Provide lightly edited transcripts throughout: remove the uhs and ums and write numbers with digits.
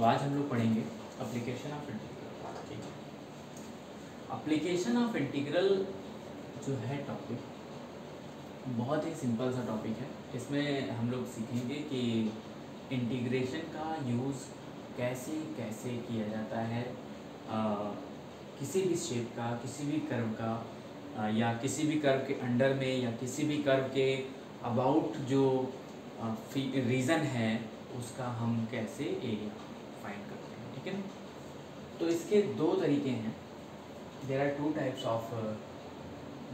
तो आज हम लोग पढ़ेंगे एप्लीकेशन ऑफ इंटीग्रल। ठीक है, एप्लीकेशन ऑफ इंटीग्रल जो है टॉपिक बहुत ही सिंपल सा टॉपिक है। इसमें हम लोग सीखेंगे कि इंटीग्रेशन का यूज़ कैसे कैसे किया जाता है किसी भी शेप का, किसी भी कर्व का, या किसी भी कर्व के अंडर में, या किसी भी कर्व के अबाउट जो रीज़न है उसका हम कैसे एरिया फाइंड करते हैं। ठीक है ना, तो इसके दो तरीके हैं। There are two types of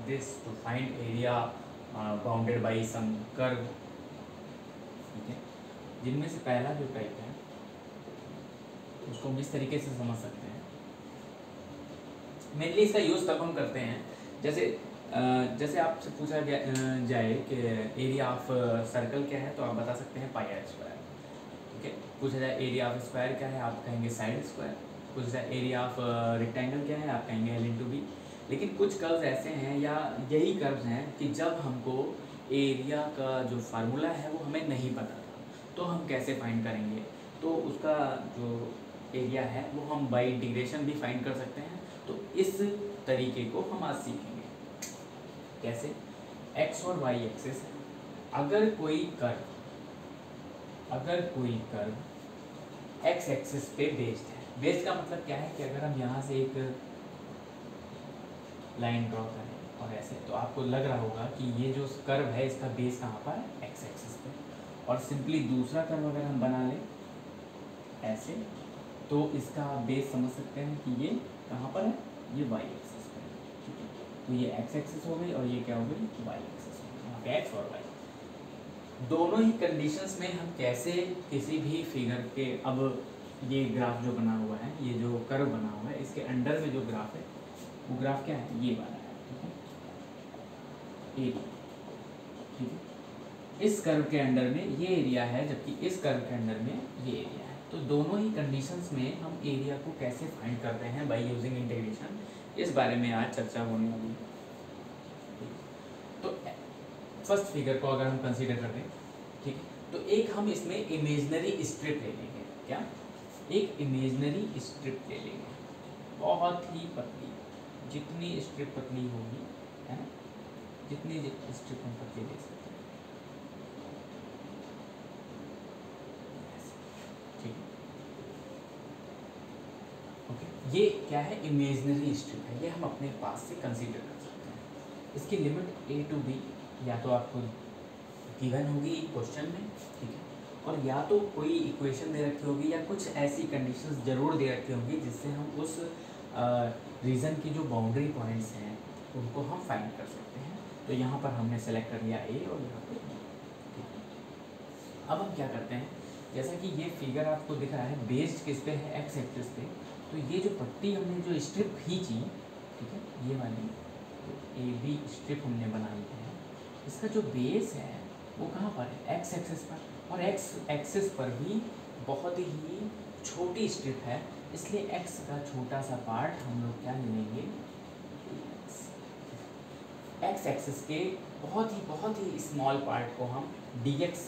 this to find area bounded by some curve. ठीक है, जिनमें से पहला जो टाइप है उसको हम इस तरीके से समझ सकते हैं। मेनली इसका यूज़ तब हम करते हैं जैसे आपसे पूछा जाए कि एरिया ऑफ सर्कल क्या है, तो आप बता सकते हैं पाई आर स्क्वायर। ठीक है, पूछा जाए एरिया ऑफ स्क्वायर क्या है, आप कहेंगे साइड स्क्वायर। पूछा जाए एरिया ऑफ रेक्टेंगल क्या है, आप कहेंगे एल इंटू बी। लेकिन कुछ कर्व्स ऐसे हैं या यही कर्व्स हैं कि जब हमको एरिया का जो फार्मूला है वो हमें नहीं पता था, तो हम कैसे फाइंड करेंगे। तो उसका जो एरिया है वो हम बाई इंटीग्रेशन भी फाइंड कर सकते हैं। तो इस तरीके को हम आज सीखेंगे। कैसे? एक्स और वाई एक्सिस है। अगर कोई कर्व एक्स एक्सिस पे बेस्ड है, बेस्ड का मतलब क्या है कि अगर हम यहाँ से एक लाइन ड्रॉ करें और ऐसे, तो आपको लग रहा होगा कि ये जो कर्व है इसका बेस कहाँ पर है, एक्स एक्सिस पे। और सिंपली दूसरा कर्व अगर हम बना लें ऐसे, तो इसका बेस समझ सकते हैं कि ये कहाँ पर है, ये वाई एक्सिस पे है। ठीक है, तो ये एक्स एक्सिस हो गई और ये क्या हो गई, वाई एक्सिस हो गई। यहाँ पे एक्स और वाई दोनों ही कंडीशंस में हम कैसे किसी भी फिगर के, अब ये ग्राफ जो बना हुआ है, ये जो कर्व बना हुआ है, इसके अंडर में जो ग्राफ है वो ग्राफ क्या है, ये वाला है। ठीक है, एरिया। ठीक है, इस कर्व के अंडर में ये एरिया है, जबकि इस कर्व के अंडर में ये एरिया है। तो दोनों ही कंडीशंस में हम एरिया को कैसे फाइंड करते हैं बाय यूजिंग इंटीग्रेशन, इस बारे में आज चर्चा होने वाली है। तो फर्स्ट फिगर को अगर हम कंसीडर करें, ठीक है, तो एक हम इसमें इमेजिनरी स्ट्रिप ले लेंगे। क्या? एक इमेजिनरी स्ट्रिप ले लेंगे, बहुत ही पतली। जितनी स्ट्रिप पतली होगी, है ना, जितनी स्ट्रिप हम पतली ले सकते हैं। ठीक है, ओके, ये क्या है, इमेजिनरी स्ट्रिप है, ये हम अपने पास से कंसीडर कर सकते हैं। इसकी लिमिट ए टू बी या तो आपको गिवन होगी क्वेश्चन में, ठीक है, और या तो कोई इक्वेशन दे रखी होगी या कुछ ऐसी कंडीशंस जरूर दे रखी होंगी जिससे हम उस रीजन की जो बाउंड्री पॉइंट्स हैं उनको हम फाइंड कर सकते हैं। तो यहाँ पर हमने सेलेक्ट कर लिया ए और यहाँ पे बी। ठीक है, अब हम क्या करते हैं, जैसा कि ये फिगर आपको दिख रहा है बेस्ड किस पे है, एक्स एक्सिस पे। तो ये जो पट्टी हमने जो स्ट्रिप खींची, ठीक है, ये वाली ए बी स्ट्रिप हमने बनाई है, इसका जो बेस है वो कहाँ पर है, एक्स एक्सिस पर। और एक्स एक्सिस पर भी बहुत ही छोटी स्ट्रिप है, इसलिए एक्स का छोटा सा पार्ट हम लोग क्या ले लेंगे, एक्स एक्सिस के बहुत ही स्मॉल पार्ट को हम डी एक्स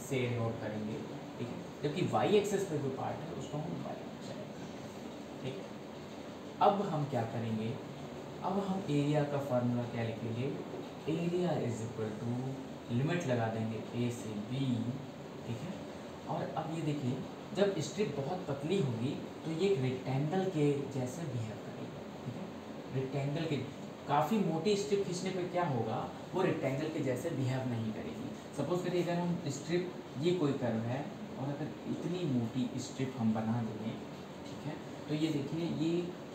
से नोट करेंगे। ठीक है, जबकि वाई एक्सिस पे जो पार्ट है उसको हम वाई सेलेक्ट करेंगे। ठीक है, अब हम क्या करेंगे, अब हम एरिया का फार्मूला क्या लिखेंगे, area is equal to limit लगा देंगे ए से बी। ठीक है, और अब ये देखिए, जब स्ट्रिप बहुत पतली होगी तो ये एक रेक्टेंगल के जैसे बिहेव करेगी। ठीक है, रेक्टेंगल के, काफ़ी मोटी स्ट्रिप खींचने पर क्या होगा, वो रेक्टेंगल के जैसे बिहेव नहीं करेगी। सपोज करिए अगर हम स्ट्रिप, ये कोई कर्व है और अगर इतनी मोटी स्ट्रिप हम बना देंगे, ठीक है, तो ये देखिए, ये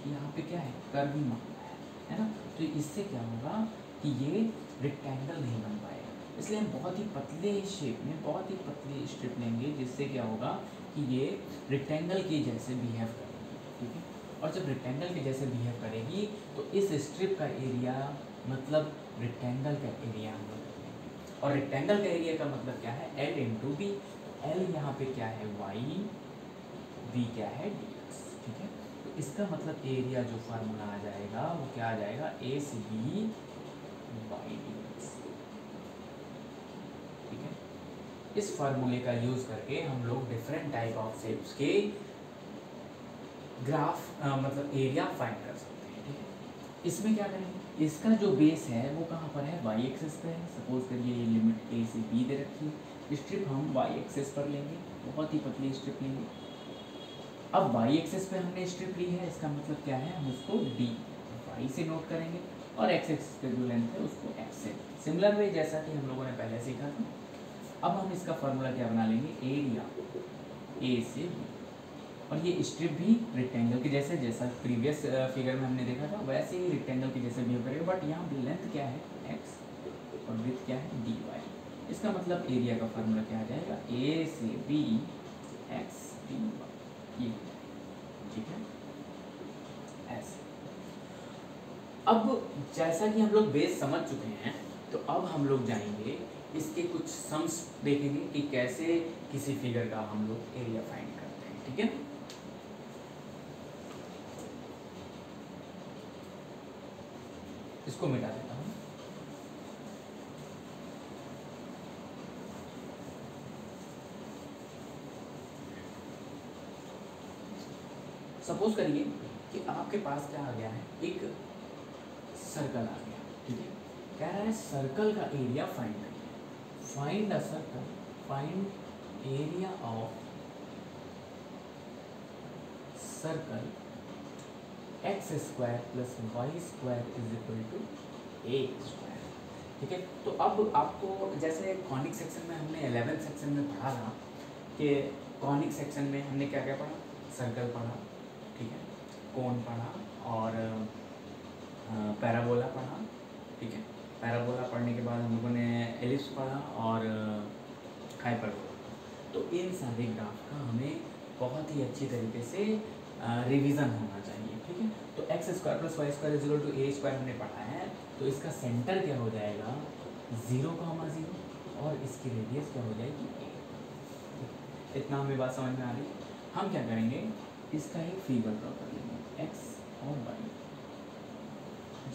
यहाँ पे क्या है, कर्व ही मांगना है ना। तो इससे क्या होगा कि ये रेक्टेंगल नहीं बन पाएगा। इसलिए हम बहुत ही पतले शेप में बहुत ही पतली स्ट्रिप लेंगे, जिससे क्या होगा कि ये रेक्टेंगल के जैसे बिहेव करेगी। ठीक है, और जब रेक्टेंगल के जैसे बिहेव करेगी तो इस स्ट्रिप का एरिया मतलब रेक्टेंगल का एरिया हम लोग लेंगे। और रेक्टेंगल का एरिया का मतलब क्या है, एल इंटू बी। एल यहाँ पे क्या है, वाई, बी क्या है, डी एक्स। ठीक है, तो इसका मतलब एरिया जो फार्मूला आ जाएगा वो क्या आ जाएगा, A C B Y D X. ठीक है, इस फार्मूले का यूज़ करके हम लोग डिफरेंट टाइप ऑफ शेप्स के ग्राफ मतलब एरिया फाइंड कर सकते हैं। ठीक है, इसमें क्या करेंगे, इसका जो बेस है वो कहाँ पर है, वाई एक्सिस पे है। सपोज करिए ये लिमिट ए से बी दे रखी है, स्ट्रिप हम वाई एक्सिस पर लेंगे, बहुत ही पतली स्ट्रिप लेंगे। अब वाई एक्सिस पे हमने स्ट्रिप ली है, इसका मतलब क्या है, हम उसको डी वाई से नोट करेंगे और एक्स एक्सिस पे जो लेंथ है उसको एक्स से। सिमिलर वे जैसा कि हम लोगों ने पहले सीखा था। अब हम इसका फॉर्मूला क्या बना लेंगे, एरिया ए से बी, और ये स्ट्रिप भी रेक्टेंगल के जैसे, जैसा प्रीवियस फिगर में हमने देखा था वैसे ही रेक्टेंगल के जैसे बिहेव करेगा, बट यहाँ लेंथ क्या है x और विड्थ क्या है dy। इसका मतलब एरिया का फॉर्मूला क्या आ जाएगा, a से b x dy, ये ठीक है ऐसे। अब जैसा कि हम लोग बेस समझ चुके हैं, तो अब हम लोग जाएंगे इसके कुछ सम्स देखेंगे कि कैसे किसी फिगर का हम लोग एरिया फाइंड करते हैं। ठीक है, इसको मिटा देता हूँ। सपोज करिए कि आपके पास क्या आ गया है, एक सर्कल आ गया। ठीक है, कह रहा है सर्कल का एरिया फाइंड करिए, find a circle, find area of circle x square plus y square is equal to a square. ठीक है, तो अब आपको जैसे कॉनिक सेक्शन में हमने 11th सेक्शन में पढ़ा था कि कॉनिक सेक्शन में हमने क्या क्या पढ़ा, सर्कल पढ़ा, ठीक है, कोन पढ़ा और पैराबोला पढ़ा। ठीक है, पैराबोला पढ़ने के बाद हम लोगों ने एलिप्स पढ़ा और हाइपरबोला। तो इन सारे ग्राफ का हमें बहुत ही अच्छी तरीके से रिवीजन होना चाहिए। ठीक है, तो x square plus y square is equal to a square हमने पढ़ा है, तो इसका सेंटर क्या हो जाएगा 0,0 और इसकी रेडियस क्या हो जाएगी ए। इतना हमें बात समझ में आ रही है। हम क्या करेंगे, इसका एक फिगर ड्रॉ कर लेंगे एक्स और वाई।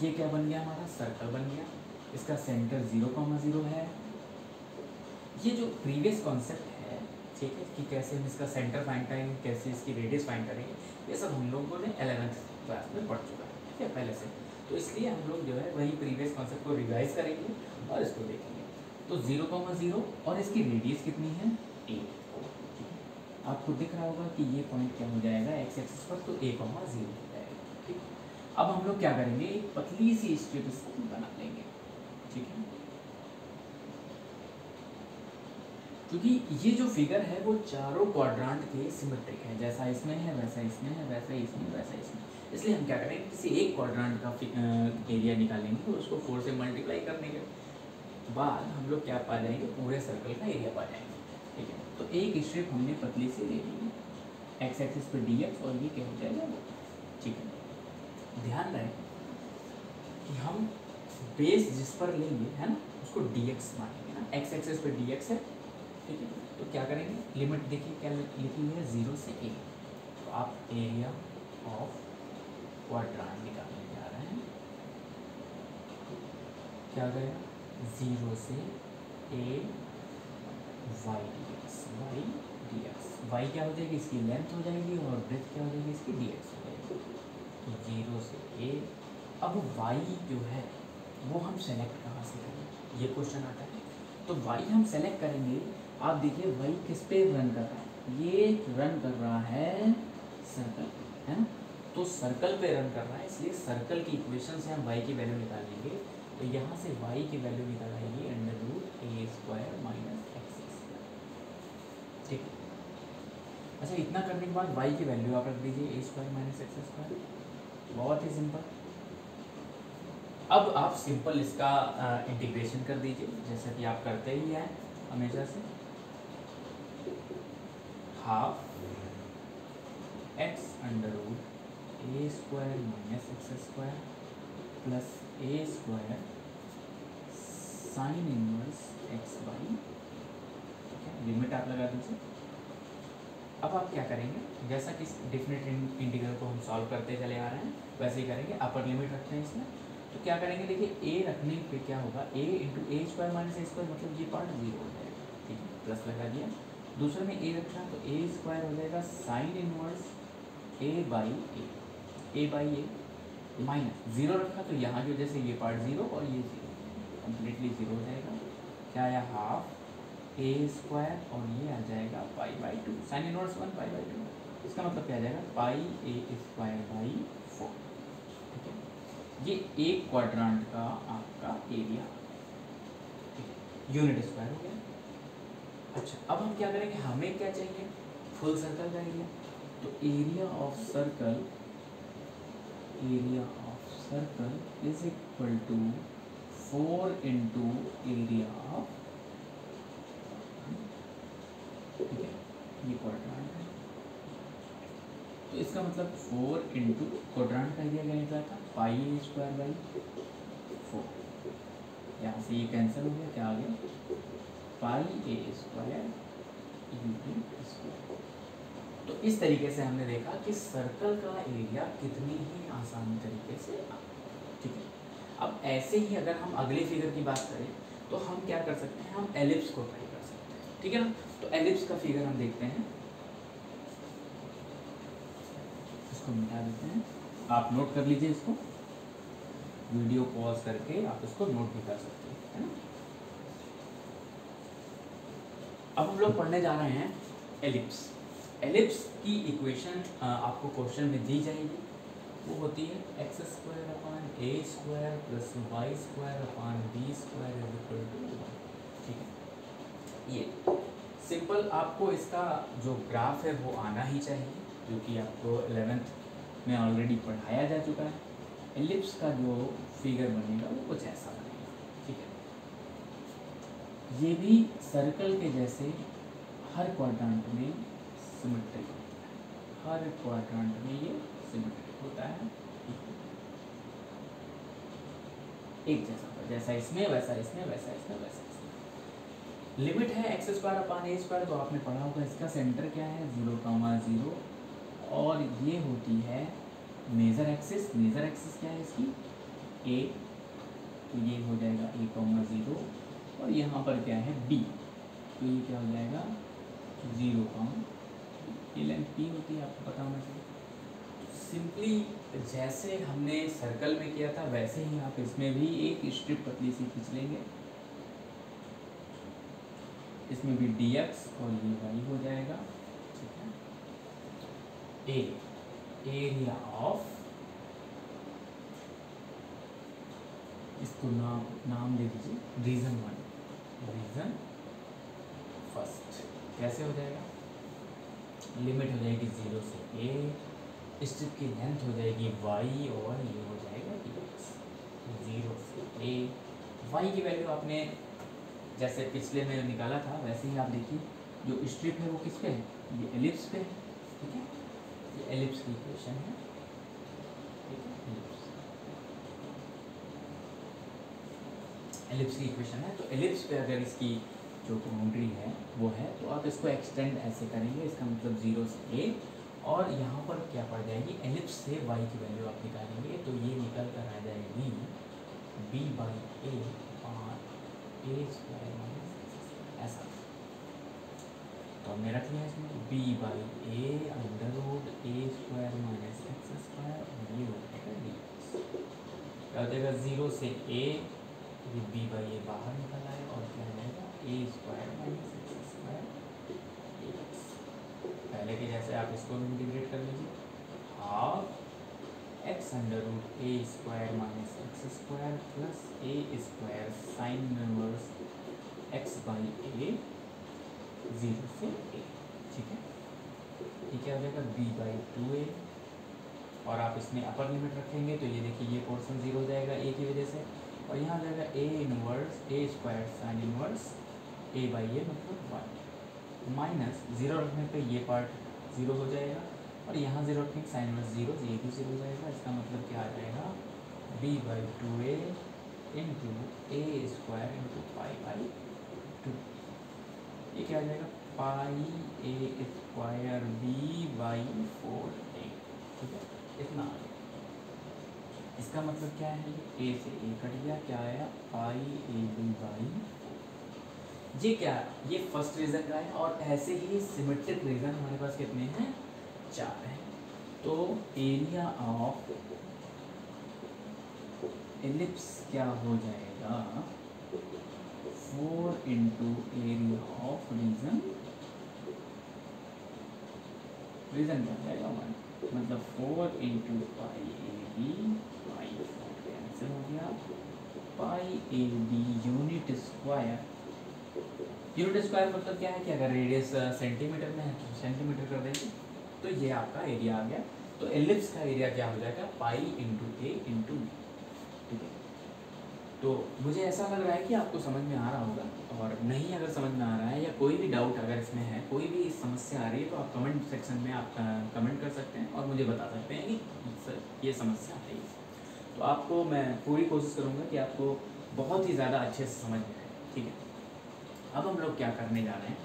ये क्या बन गया, हमारा सर्कल बन गया, इसका सेंटर 0,0 है। ये जो प्रीवियस कॉन्सेप्ट है, ठीक है, कि कैसे हम इसका सेंटर फाइंड करेंगे, कैसे इसकी रेडियस फाइंड करेंगे, ये सब हम लोगों ने 11th क्लास में पढ़ चुका है। ठीक है, पहले से। तो इसलिए हम लोग जो है वही प्रीवियस कॉन्सेप्ट को रिवाइज करेंगे और इसको देखेंगे। तो 0,0 और इसकी रेडियस कितनी है 8। आपको दिख रहा होगा कि ये पॉइंट क्या हो जाएगा एक्स एक्सिस पर, तो a,0 हो जाएगा। ठीक, अब हम लोग क्या करेंगे, एक पतली सी स्ट्रिप इसको बना लेंगे। ठीक है, क्योंकि ये जो फिगर है वो चारों क्वाड्रांट के सिमेट्रिक है, जैसा इसमें है वैसा इसमें है, वैसा इसमें वैसा इसमें। इसलिए हम क्या करेंगे, किसी एक क्वाड्रांट का एरिया निकालेंगे और उसको 4 से मल्टीप्लाई करने के बाद हम लोग क्या पा जाएंगे, पूरे सर्कल का एरिया पा जाएंगे। ठीक है, तो एक स्ट्रिप हमने पतली से ले ली, एक्स एक्सिस पे dx और ये क्या हो जाएगा वो। ठीक है, ध्यान रहे कि हम बेस जिस पर लेंगे है ना उसको dx मानेंगे ना, एक्स एक्सिस पे dx है। ठीक है, तो क्या करेंगे, लिमिट देखिए क्या लिखी हुई है 0 से a। तो आप एरिया ऑफ क्वाड्रांट निकालने जा रहे हैं, क्या करेगा 0 से a y dx, y dx, y क्या हो जाएगी, इसकी लेंथ हो जाएगी और ब्रेथ क्या हो जाएगी, इसकी dx हो जाएगी। तो 0 से a। अब y जो है वो हम सेलेक्ट कहाँ से करें, ये क्वेश्चन आता है। तो y हम सेलेक्ट करेंगे, आप देखिए y किस पे रन कर रहा है, ये रन कर रहा है सर्कल, है ना, तो सर्कल पे रन कर रहा है, इसलिए सर्कल की इक्वेशन से हम y की वैल्यू निकाल लेंगे। तो यहाँ से y की वैल्यू निकाल आएगी √a² माइनस x²। ठीक है, अच्छा इतना करने के बाद y की वैल्यू आप रख दीजिए a² माइनस x²। बहुत ही सिंपल। अब आप सिंपल इसका इंटीग्रेशन कर दीजिए जैसा कि आप करते ही हैं हमेशा से। Half x² minus x² plus a² sine inverse x/। ठीक है, लिमिट आप लगा दीजिए। अब आप क्या करेंगे, जैसा कि डिफिनेट इंटीग्रल को हम सॉल्व करते चले आ रहे हैं वैसे ही करेंगे। अपर लिमिट रखते हैं इसमें, तो क्या करेंगे, देखिए a रखने पे क्या होगा, a × a² माइनस a², मतलब ये पार्ट 0 हो जाएगा। ठीक है, प्लस लगा दिया। दूसरे में a रखना तो a² हो जाएगा sine inverse A by A minus zero रखा तो यहाँ की वजह से ये पार्ट जीरो और ये जीरो, कम्प्लीटली जीरो हो जाएगा। क्या आया, हाफ ए स्क्वायर और ये आ जाएगा pi by two, sine inverse 1 pi by 2। इसका मतलब क्या आ जाएगा, पाई ए स्क्वायर बाई 4। ठीक है, ये एक क्वाड्रांट का आपका एरिया, यूनिट स्क्वायर हो गया। अच्छा, अब हम क्या करेंगे, हमें क्या चाहिए, फुल सर्कल का एरिया। तो area of circle is equal to 4 into area of, ठीक है, ये क्वाड्रांट है। तो इसका मतलब 4 इंटू क्वाड्रांट का एरिया क्या निकला था, पाई ए स्क्वायर बाई 4। यहाँ से ये कैंसिल हो गया, क्या आ गया, पाई ए स्क्वायर यूनिट स्क्वायर। तो इस तरीके से हमने देखा कि सर्कल का एरिया कितनी ही आसान तरीके से, ठीक है। अब ऐसे ही अगर हम अगले फिगर की बात करें तो हम क्या कर सकते हैं, हम एलिप्स को ट्राई कर सकते हैं, ठीक है ना। तो एलिप्स का फिगर हम देखते हैं, इसको मिटा देते हैं, आप नोट कर लीजिए इसको, वीडियो पॉज करके आप इसको नोट भी कर सकते हैं, है ना। अब हम लोग पढ़ने जा रहे हैं एलिप्स। एलिप्स की इक्वेशन आपको क्वेश्चन में दी जाएगी, वो होती है x square upon a square plus y square upon b square is equal to 1। ठीक है, ये सिंपल आपको इसका जो ग्राफ है वो आना ही चाहिए, जो कि आपको 11th में ऑलरेडी पढ़ाया जा चुका है। एलिप्स का जो फिगर बनेगा वो कुछ ऐसा बनेगा, ठीक है। ये भी सर्कल के जैसे हर क्वाड्रेंट में सिमेट्रिक होता है, हर क्वाड्रेंट में ये सिमेट्रिक होता है, एक जैसा इसमें वैसा इसमें, वैसा इसमें वैसा इसमें। लिमिट है x square upon a square, तो आपने पढ़ा होगा। इसका सेंटर क्या है, 0,0, और ये होती है मेजर एक्सिस। मेजर एक्सिस क्या है इसकी, ए, तो ये हो जाएगा a,0, और यहाँ पर क्या है b, तो ये क्या हो जाएगा 0, ये लेंथ p होती है, आपको पता होना चाहिए। सिंपली जैसे हमने सर्कल में किया था वैसे ही आप इसमें भी एक स्ट्रिप पतली सी खींच लेंगे, इसमें भी dx और ये y हो जाएगा, ठीक है। एरिया ऑफ, इसको नाम दे दीजिए रीजन 1, रीजन फर्स्ट। कैसे हो जाएगा, लिमिट हो जाएगी 0 से a, स्ट्रिप की लेंथ हो जाएगी y, और ये हो जाएगा dx। 0 से a, y की वैल्यू आपने जैसे पिछले में निकाला था वैसे ही आप देखिए, जो स्ट्रिप है वो किस पे है, ये एलिप्स पे है, ठीक है। ये एलिप्स की इक्वेशन है, ठीक है, एलिप्स की इक्वेशन है। तो एलिप्स पे अगर इसकी जो बाउंड्री है वो है, तो आप इसको एक्सटेंड ऐसे करेंगे, इसका मतलब 0 से a, और यहाँ पर क्या पड़ जाएगी, एलिप्स से y की वैल्यू आप निकालेंगे, तो ये निकल कर आ जाएगी b बाई ए और ए स्क्वायर माइनस ऐसा। तो हमने रख लिया इसमें b by a under root A square minus x square, और ये हो जाएगा dx। क्या हो जाएगा, 0 से a, ये b बाई ए बाहर निकल आए, और क्या हो जाएगा A square minus x square dx। पहले के जैसे आप इसको भी इंटीग्रेट कर लीजिए, half X under root A square minus x square plus A square sine inverse X by A 0 से a, ठीक है। ये क्या हो जाएगा b बाई 2a, और आप इसमें अपर लिमिट रखेंगे तो ये देखिए ये पोर्शन 0 हो जाएगा a की वजह से, और यहाँ आ जाएगा a inverse A square sine inverse a by A मतलब 1, माइनस 0 रखने पे ये पार्ट 0 हो जाएगा, और यहाँ 0 रखेंगे साइन इनवर्स 0, ये भी 0 हो जाएगा। इसका मतलब क्या आ जाएगा, b by 2a into A square into pi by 2, ये क्या आ जाएगा पाई ए स्क्वायर b बाई 4a, ठीक है, इतना आ गया। इसका मतलब क्या है, a से a कट गया, क्या आया पाई ए बी बाई, ये क्या है, ये फर्स्ट रीजन का है। और ऐसे ही सिमेट्रिक रीजन हमारे पास कितने हैं, 4 हैं। तो एरिया ऑफ एलिप्स क्या हो जाएगा, 4 into area of region, region क्या हो जाएगा 1, मतलब 4 into pi A B, pi 4 cancel हो गया, pi A B unit square, unit square मतलब क्या है कि अगर रेडियस सेंटीमीटर में है तो सेंटीमीटर कर देंगे, तो ये आपका एरिया आ गया। तो एलिप्स का एरिया क्या हो जाएगा, पाई इंटू ए इंटू बी, ठीक है। तो मुझे ऐसा लग रहा है कि आपको समझ में आ रहा होगा, और नहीं अगर समझ में आ रहा है या कोई भी डाउट अगर इसमें है, कोई भी समस्या आ रही है, तो आप कमेंट सेक्शन में आप कमेंट कर सकते हैं और मुझे बता सकते हैं कि सर ये समस्या है। तो आपको मैं पूरी कोशिश करूँगा कि आपको बहुत ही ज़्यादा अच्छे से समझ में आए, ठीक है। अब हम लोग क्या करने जा रहे हैं,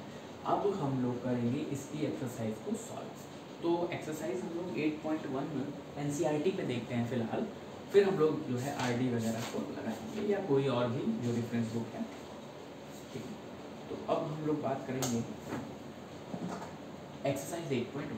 अब हम लोग करेंगे इसकी एक्सरसाइज को सॉल्व। तो एक्सरसाइज हम लोग 8.1 में एनसीईआरटी पे देखते हैं फिलहाल, फिर हम लोग जो है आरडी वगैरह को लगाएंगे या कोई और भी जो रेफरेंस बुक है, ठीक है। तो अब हम लोग बात करेंगे एक्सरसाइज 8.1 की।